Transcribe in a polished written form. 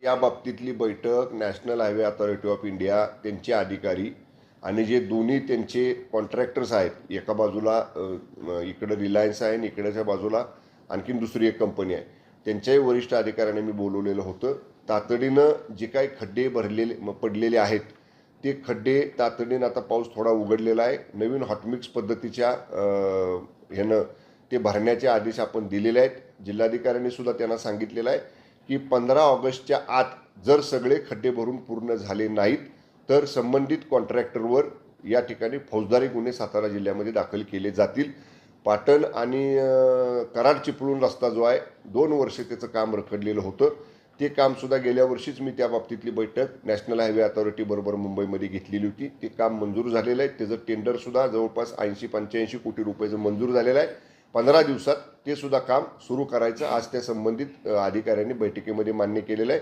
या बाबतीतली बैठक national highway authority of India, त्यांचे अधिकारी आणि जे दोन्ही त्यांचे कॉन्ट्रॅक्टर्स आहेत, एका बाजूला इकडं रिलायन्स आहे आणि इकडच्या बाजूला आणखीन दुसरी एक कंपनी आहे, त्यांच्याही वरिष्ठ अधिकाऱ्याने मी बोलवलेलं होतं. तातडीनं जे काही खड्डे पडलेले आहेत ते खड्डे तातडीनं, आता पाऊस थोडा उघडलेला आहे, नवीन हॉटमिक्स पद्धतीच्या ह्यानं ते भरण्याचे आदेश आपण दिलेले आहेत. जिल्हाधिकाऱ्यांनी सुद्धा त्यांना सांगितलेलं आहे की 15 ऑगस्टच्या आत जर सगळे खड्डे भरून पूर्ण झाले नाहीत तर संबंधित कॉन्ट्रॅक्टरवर या ठिकाणी फौजदारी गुन्हे सातारा जिल्ह्यामध्ये दाखल केले जातील. पाटण आणि कराड चिपळूण रस्ता जो आहे, 2 वर्षे त्याचं काम रखडलेलं होतं. ते कामसुद्धा गेल्या वर्षीच मी त्या बाबतीतली बैठक नॅशनल हायवे अथॉरिटीबरोबर मुंबईमध्ये घेतलेली होती. ते काम मंजूर झालेलं आहे. त्याचं टेंडरसुद्धा जवळपास 80-85 कोटी रुपयाचं मंजूर झालेलं आहे. 15 दिवसात ते सुद्धा काम सुरू करायचं आज त्या संबंधित अधिकाऱ्यांनी बैठकीमध्ये मान्य केलेलं आहे.